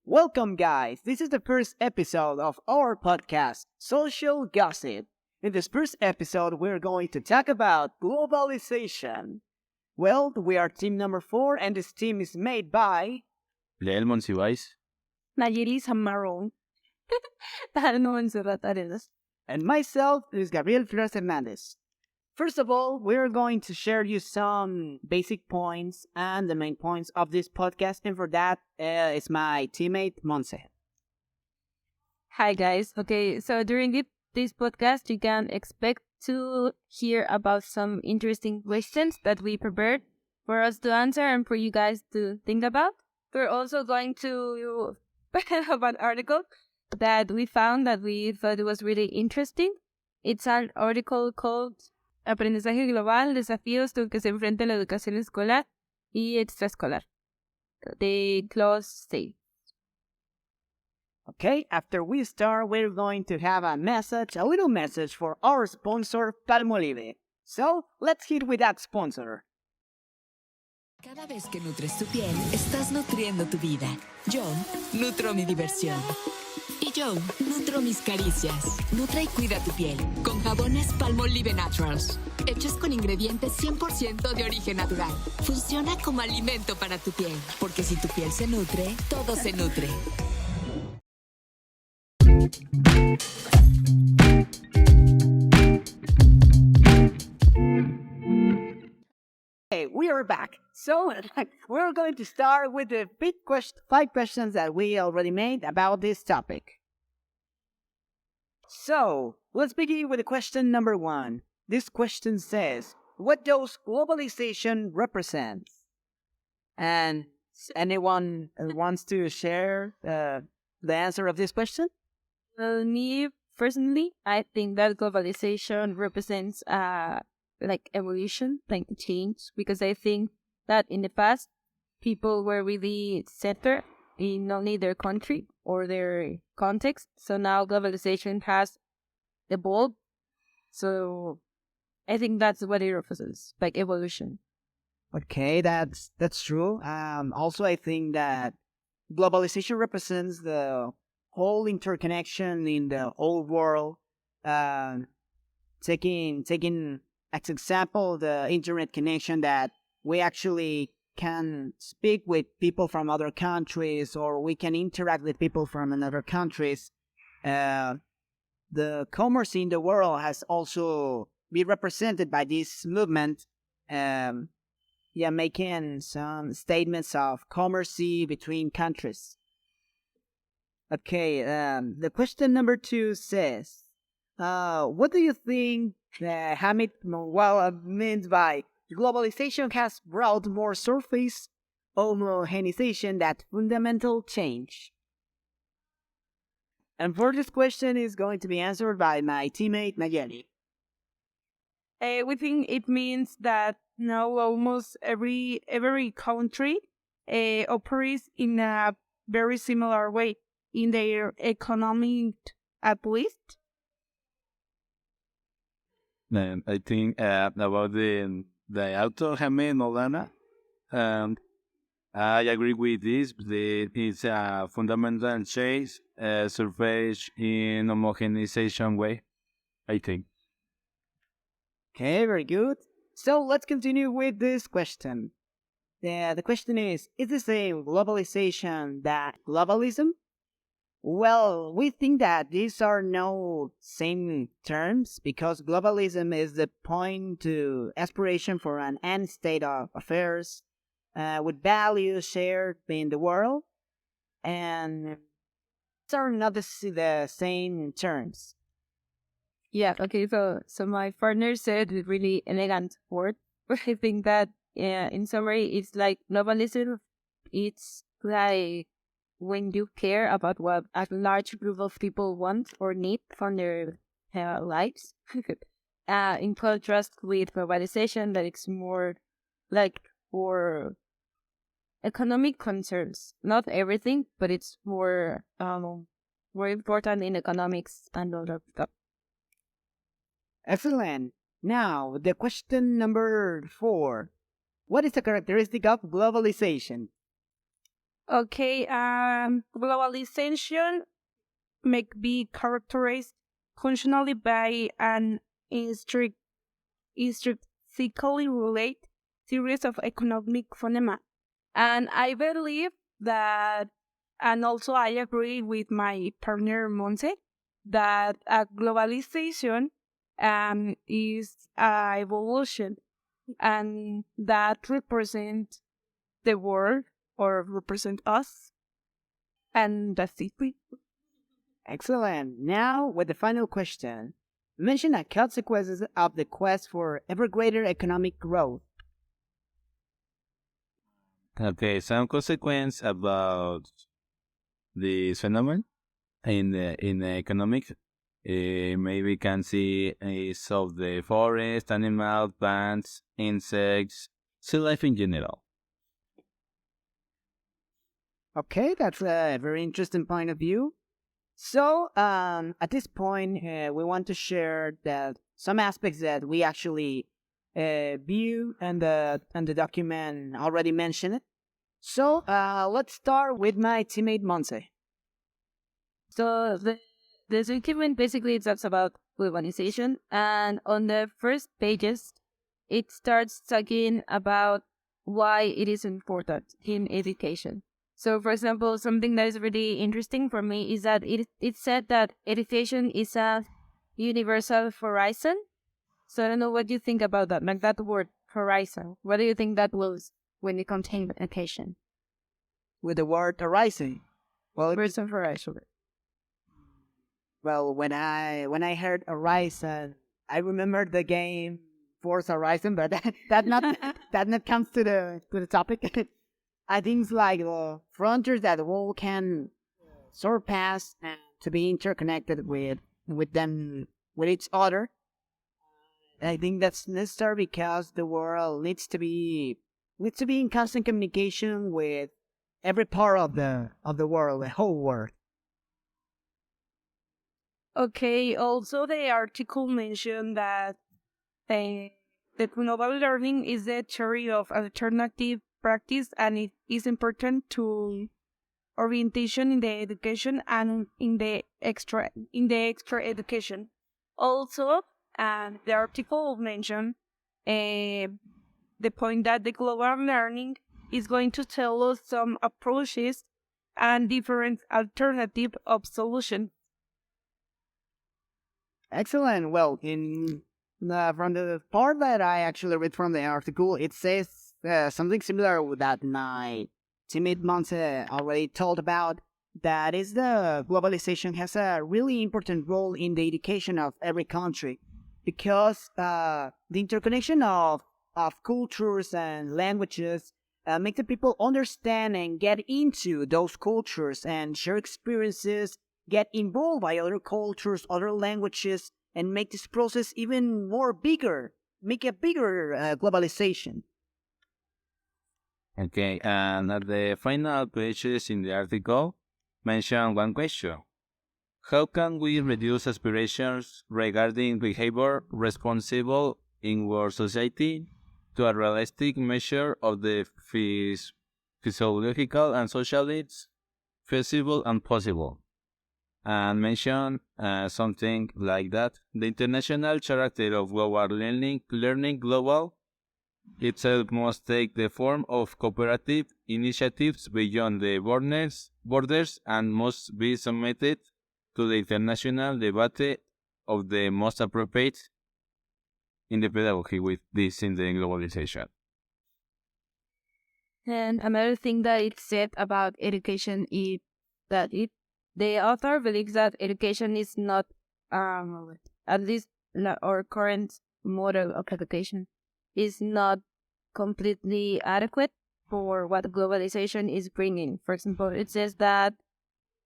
Welcome, guys. This is the first episode of our podcast, Social Gossip. In this first episode, we're going to talk about globalization. Well, we are team number 4, and this team is made by Leel Monsiváis. Nayeli Samarón. No, Arenas. and myself, is Gabriel Flores Hernandez. First of all, we're going to share you some basic points and the main points of this podcast, and for that is my teammate Monse. Hi, guys. Okay, so during this podcast, you can expect to hear about some interesting questions that we prepared for us to answer and for you guys to think about. We're also going to have an article that we found that we thought it was really interesting. It's an article called Aprendizaje Global, desafíos con que se enfrenta la educación escolar y extraescolar. The clause states. Okay, after we start, we're going to have a little message for our sponsor, Palmolive. So, let's hit with that sponsor. Cada vez que nutres tu piel, estás nutriendo tu vida. Yo nutro mi diversión. Y yo nutro mis caricias. Nutre y cuida tu piel con jabones Palmolive Naturals, hechos con ingredientes 100% de origen natural. Funciona como alimento para tu piel, porque si tu piel se nutre, todo se nutre. Hey, we are back. So, we're going to start with the 5 questions that we already made about this topic. So, let's begin with question number 1. This question says, what does globalization represent? And anyone wants to share the answer of this question? Well, me, personally, I think that globalization represents evolution, like change, because I think that in the past, people were really centered in only their country or their context. So now globalization has evolved. So I think that's what it represents, like evolution. Okay, that's true. Also, I think that globalization represents the whole interconnection in the whole world. Taking as example the internet connection, that we actually can speak with people from other countries, or we can interact with people from another countries. The commerce in the world has also been represented by this movement. Making some statements of commerce between countries. Okay, the question number 2 says, what do you think Hamid Mawala means by globalization has brought more surface homogenization than fundamental change? And for this question is going to be answered by my teammate Nayeli. We think it means that now almost every country operates in a very similar way in their economy, at least. I think about the author Jaime Nolana, and I agree with this. It's a fundamental change, surface in homogenization way, I think. Okay, very good. So let's continue with this question. The question is the same globalization that globalism? Well, we think that these are no same terms, because globalism is the point to aspiration for an end state of affairs with values shared in the world, and these are not the same terms. Yeah, okay, so my partner said a really elegant word, but I think that in summary, it's like globalism, it's like when you care about what a large group of people want or need from their lives, in contrast with globalization, that it's more like for economic concerns. Not everything, but it's more important in economics and all that stuff. Excellent. Now, the question number 4. What is the characteristic of globalization? Okay, globalization may be characterized functionally by an intrinsically related series of economic phenomena. And I believe that, and also I agree with my partner Monse, that globalization is evolution, and that represents the world or represent us, and that's it. Excellent. Now, with the final question, mention the consequences of the quest for ever greater economic growth. Okay, some consequence about this phenomenon in the economic. Maybe can see is of the forest, animals, plants, insects, sea life in general. Okay, that's a very interesting point of view. So, at this point, we want to share that some aspects that we actually view and the document already mentioned. So, let's start with my teammate Monse. So the document basically talks about globalization, and on the first pages, it starts talking about why it is important in education. So, for example, something that is really interesting for me is that it said that education is a universal horizon. So I don't know what you think about that, like that word horizon. What do you think that was when it contains education? With the word horizon. Well, Horizon, horizon. well, when I heard horizon, I remembered the game Forza Horizon, but that not comes to the topic. I think it's like the frontiers that the world can surpass and to be interconnected with them with each other. I think that's necessary because the world needs to be in constant communication with every part of the world, the whole world. Okay, also the article mentioned that that global learning is the theory of alternative practice, and it is important to orientation in the education and in the extra education. Also, the article mentioned the point that the global learning is going to tell us some approaches and different alternative of solution. Excellent. Well, from the part that I actually read from the article, it says something similar with that my teammate Monse already told about. That is, the globalization has a really important role in the education of every country, because the interconnection of cultures and languages make the people understand and get into those cultures and share experiences, get involved by other cultures, other languages, and make this process even more bigger, make a bigger globalization. Okay, and at the final pages in the article, mention one question. How can we reduce aspirations regarding behavior responsible in our society to a realistic measure of the physiological and social needs feasible and possible? And mention something like that. The international character of global learning global itself must take the form of cooperative initiatives beyond the borders and must be submitted to the international debate of the most appropriate in the pedagogy with this in the globalization. And another thing that it said about education is that the author believes that education is not, at least our current model of education, is not completely adequate for what globalization is bringing. For example, it says that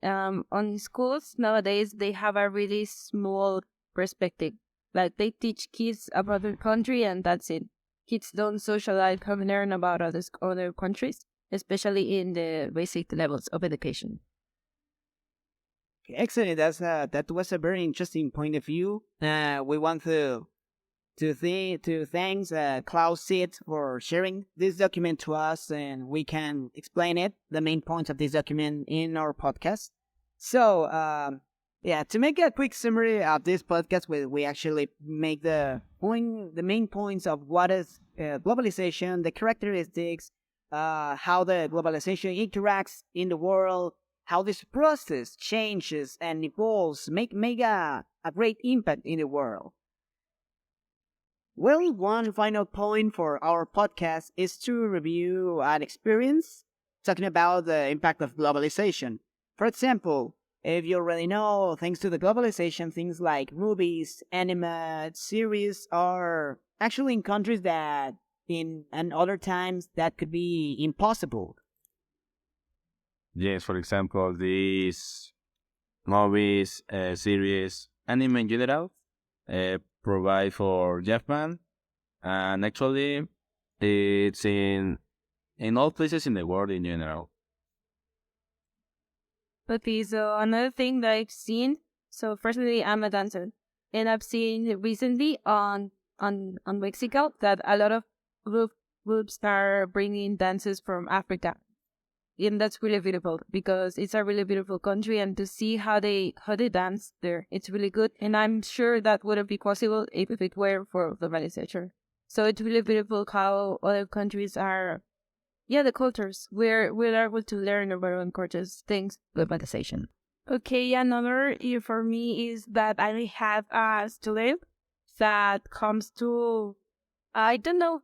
on schools nowadays they have a really small perspective. Like they teach kids about their country and that's it. Kids don't socialize or learn about other countries, especially in the basic levels of education. Excellent. That was a very interesting point of view. We want to to thanks Klaus Seed for sharing this document to us, and we can explain the main points of this document in our podcast. So, to make a quick summary of this podcast, we actually make the main points of what is globalization, the characteristics, how the globalization interacts in the world, how this process changes and evolves, make a great impact in the world. Well, one final point for our podcast is to review an experience talking about the impact of globalization. For example, if you already know, thanks to the globalization, things like movies, anime, series are actually in countries that in other times that could be impossible. Yes, for example, these movies, series, anime in general, provide for Japan, and actually, it's in all places in the world in general. Okay, so another thing that I've seen, so firstly, I'm a dancer, and I've seen recently on Mexico that a lot of groups are bringing dances from Africa. And that's really beautiful because it's a really beautiful country, and to see how they dance there, it's really good. And I'm sure that wouldn't be possible if it were for globalization. So it's really beautiful how other countries are, the cultures. We're able to learn about our own cultures, things globalization. Okay, another for me is that I have a student that comes to, I don't know,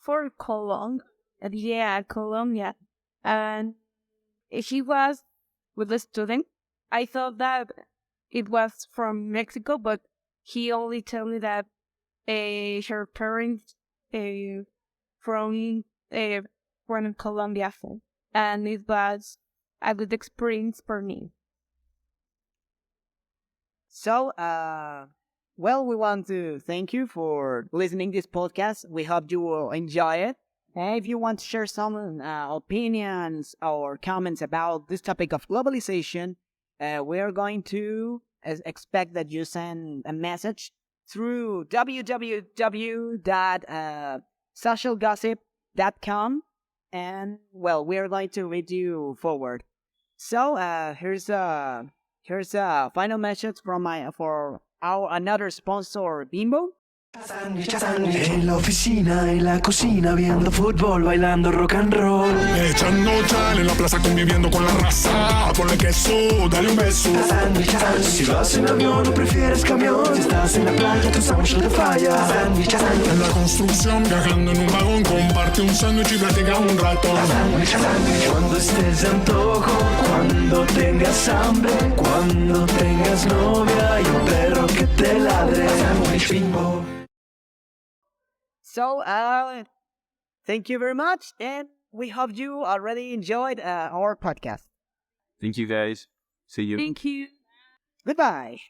for Colombia. Colombia. And she was with a student. I thought that it was from Mexico, but he only told me that her parents from Colombia, and it was a good experience for me. So, we want to thank you for listening to this podcast. We hope you will enjoy it. If you want to share some opinions or comments about this topic of globalization, we are going to expect that you send a message through www.socialgossip.com, and we are going to read you forward. So here's a final message for our another sponsor, Bimbo. En la oficina, en la cocina, viendo fútbol, bailando rock and roll. Echando chal en la plaza conviviendo con la raza. Ponle queso, dale un beso. Si vas en avión o prefieres camión, si estás en la playa, tu sándwich no te falla. En la construcción, viajando en un vagón, comparte un sándwich y platica un rato. Cuando estés de antojo, cuando tengas hambre, cuando tengas novia y un perro que te ladre. Sándwich Bimbo. So, thank you very much, and we hope you already enjoyed our podcast. Thank you, guys. See you. Thank you. Goodbye.